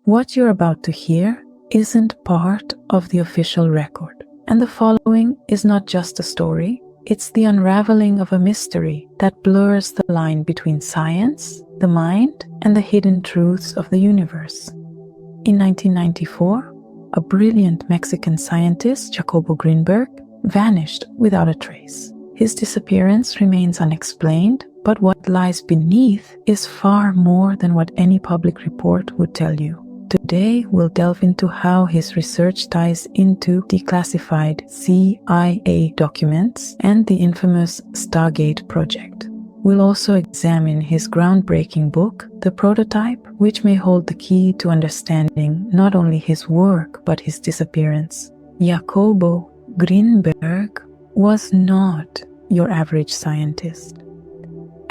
What you're about to hear isn't part of the official record, and the following is not just a story, it's the unraveling of a mystery that blurs the line between science, the mind, and the hidden truths of the universe. In 1994, a brilliant Mexican scientist, Jacobo Grimberg, vanished without a trace. His disappearance remains unexplained, but what lies beneath is far more than what any public report would tell you. Today, we'll delve into how his research ties into declassified CIA documents and the infamous Stargate project. We'll also examine his groundbreaking book, The Prototype, which may hold the key to understanding not only his work but his disappearance. Jacobo Grimberg was not your average scientist.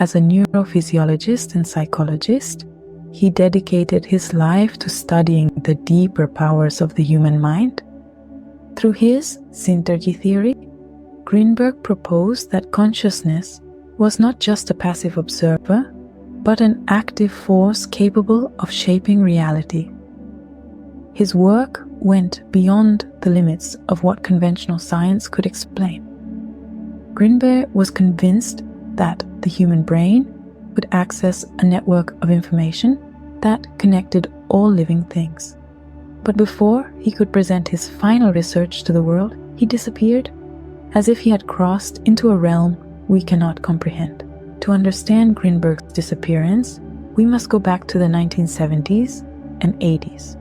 As a neurophysiologist and psychologist, he dedicated his life to studying the deeper powers of the human mind. Through his synergy theory, Grimberg proposed that consciousness was not just a passive observer, but an active force capable of shaping reality. His work went beyond the limits of what conventional science could explain. Grimberg was convinced that the human brain could access a network of information that connected all living things. But before he could present his final research to the world, he disappeared, as if he had crossed into a realm we cannot comprehend. To understand Grimberg's disappearance, we must go back to the 1970s and 80s,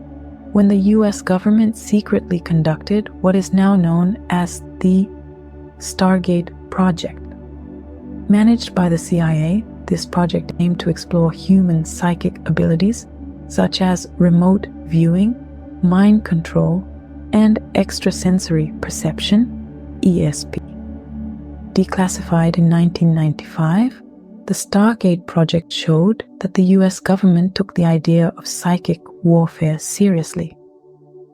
when the US government secretly conducted what is now known as the Stargate project. Managed by the CIA, this project aimed to explore human psychic abilities such as remote viewing, mind control, and extrasensory perception, ESP. Declassified in 1995, the Stargate project showed that the US government took the idea of psychic warfare seriously.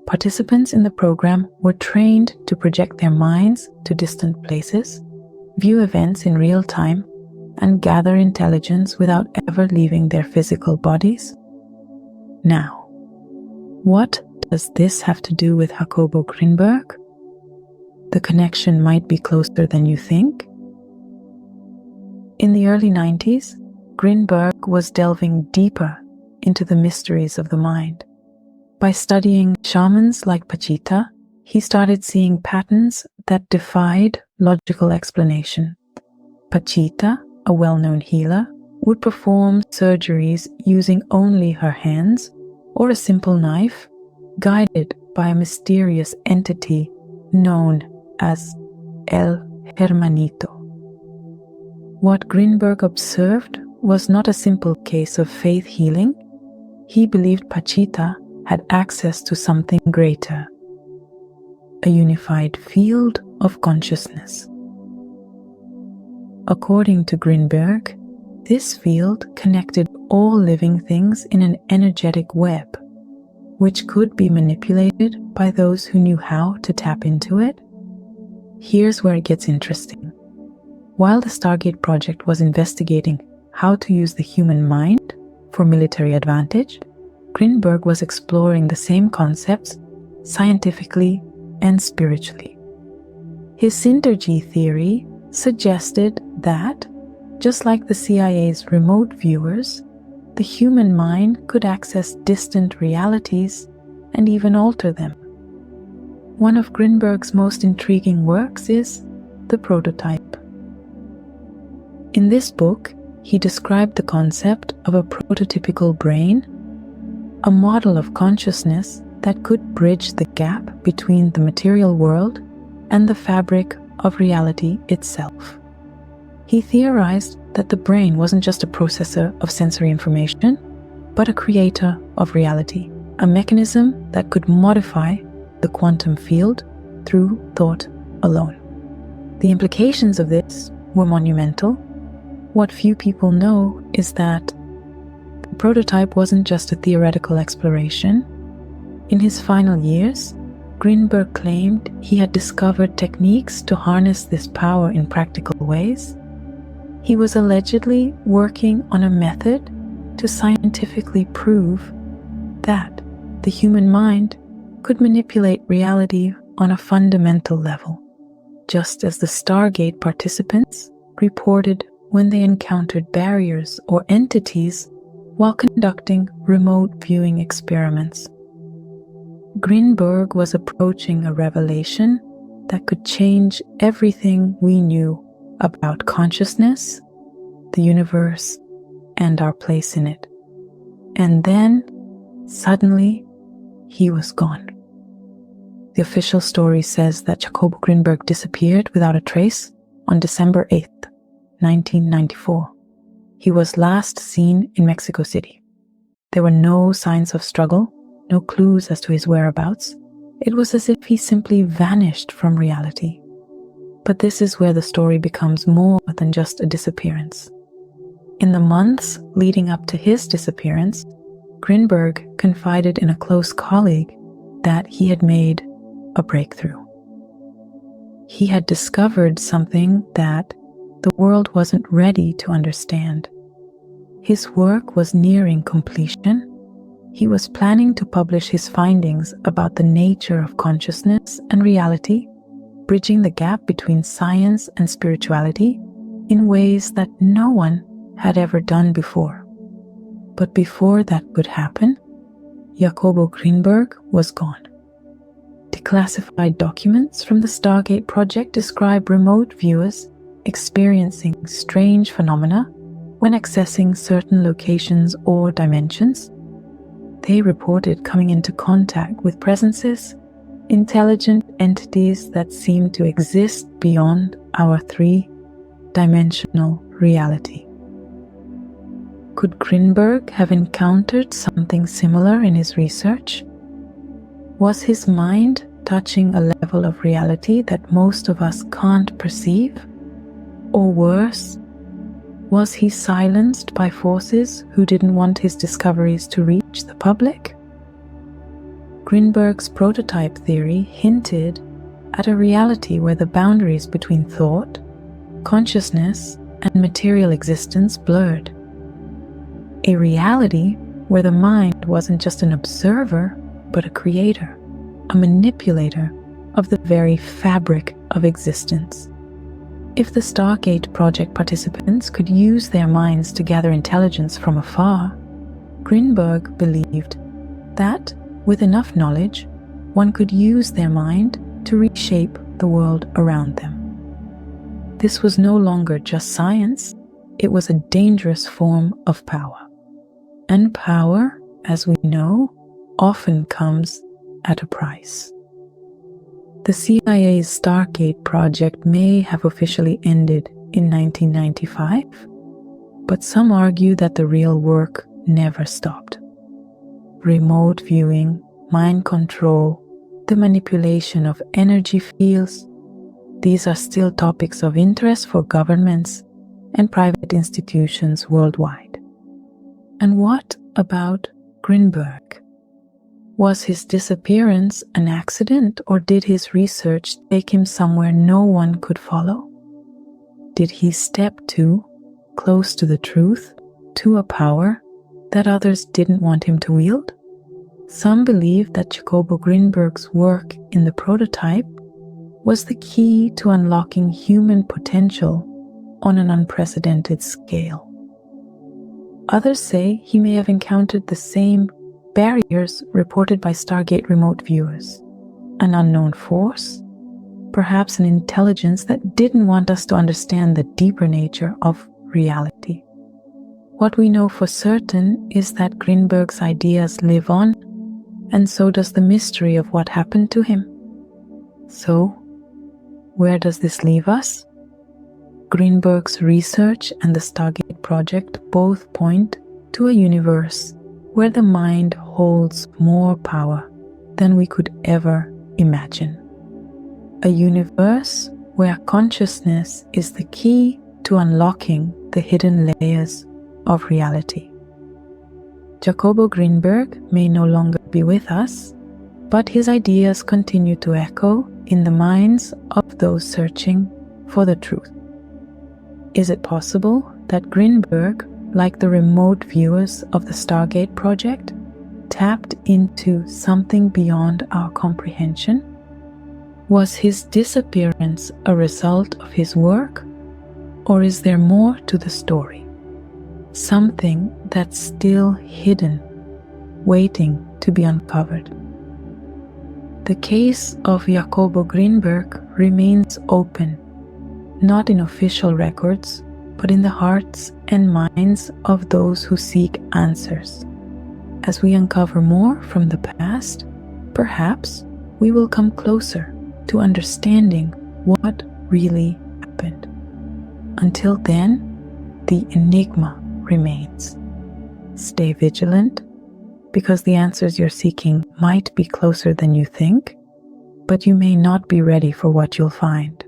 Participants in the program were trained to project their minds to distant places, view events in real time, and gather intelligence without ever leaving their physical bodies. Now, what does this have to do with Jacobo Grimberg? The connection might be closer than you think. In the early 90s, Grimberg was delving deeper into the mysteries of the mind. By studying shamans like Pachita, he started seeing patterns that defied logical explanation. Pachita, a well-known healer, would perform surgeries using only her hands or a simple knife, guided by a mysterious entity known as El Hermanito. What Grimberg observed was not a simple case of faith healing. He believed Pachita had access to something greater, a unified field of consciousness. According to Grimberg, this field connected all living things in an energetic web, which could be manipulated by those who knew how to tap into it. Here's where it gets interesting. While the Stargate project was investigating how to use the human mind for military advantage, Grimberg was exploring the same concepts scientifically and spiritually. His synergy theory suggested that, just like the CIA's remote viewers, the human mind could access distant realities and even alter them. One of Grimberg's most intriguing works is The Prototype. In this book, he described the concept of a prototypical brain, a model of consciousness that could bridge the gap between the material world and the fabric of reality itself. He theorized that the brain wasn't just a processor of sensory information, but a creator of reality, a mechanism that could modify the quantum field through thought alone. The implications of this were monumental. What few people know is that the prototype wasn't just a theoretical exploration. In his final years, Grimberg claimed he had discovered techniques to harness this power in practical ways. He was allegedly working on a method to scientifically prove that the human mind could manipulate reality on a fundamental level, just as the Stargate participants reported when they encountered barriers or entities while conducting remote viewing experiments. Grimberg was approaching a revelation that could change everything we knew about consciousness, the universe, and our place in it. And then, suddenly, he was gone. The official story says that Jacobo Grimberg disappeared without a trace on December 8th, 1994. He was last seen in Mexico City. There were no signs of struggle, no clues as to his whereabouts. It was as if he simply vanished from reality. But this is where the story becomes more than just a disappearance. In the months leading up to his disappearance, Grimberg confided in a close colleague that he had made a breakthrough. He had discovered something that the world wasn't ready to understand. His work was nearing completion. He was planning to publish his findings about the nature of consciousness and reality, bridging the gap between science and spirituality in ways that no one had ever done before. But before that could happen, Jacobo Grimberg was gone. Declassified documents from the Stargate project describe remote viewers experiencing strange phenomena when accessing certain locations or dimensions. They reported coming into contact with presences, intelligent entities that seem to exist beyond our three-dimensional reality. Could Grimberg have encountered something similar in his research? Was his mind touching a level of reality that most of us can't perceive? Or worse, was he silenced by forces who didn't want his discoveries to reach the public? Grimberg's prototype theory hinted at a reality where the boundaries between thought, consciousness, and material existence blurred. A reality where the mind wasn't just an observer, but a creator, a manipulator of the very fabric of existence. If the Stargate project participants could use their minds to gather intelligence from afar, Grimberg believed that, with enough knowledge, one could use their mind to reshape the world around them. This was no longer just science, it was a dangerous form of power. And power, as we know, often comes at a price. The CIA's Stargate project may have officially ended in 1995, but some argue that the real work never stopped. Remote viewing, mind control, the manipulation of energy fields, these are still topics of interest for governments and private institutions worldwide. And what about Grimberg? Was his disappearance an accident, or did his research take him somewhere no one could follow? Did he step too close to the truth, to a power that others didn't want him to wield? Some believe that Jacobo Grimberg's work in the prototype was the key to unlocking human potential on an unprecedented scale. Others say he may have encountered the same barriers reported by Stargate remote viewers, an unknown force, perhaps an intelligence that didn't want us to understand the deeper nature of reality. What we know for certain is that Grimberg's ideas live on, and so does the mystery of what happened to him. So, where does this leave us? Grimberg's research and the Stargate project both point to a universe where the mind holds more power than we could ever imagine. A universe where consciousness is the key to unlocking the hidden layers of reality. Jacobo Grimberg may no longer be with us, but his ideas continue to echo in the minds of those searching for the truth. Is it possible that Grimberg, like the remote viewers of the Stargate project, tapped into something beyond our comprehension? Was his disappearance a result of his work, or is there more to the story? Something that's still hidden, waiting to be uncovered. The case of Jacobo Grimberg remains open, not in official records, but in the hearts and minds of those who seek answers. As we uncover more from the past, perhaps we will come closer to understanding what really happened. Until then, the enigma remains. Stay vigilant, because the answers you're seeking might be closer than you think, but you may not be ready for what you'll find.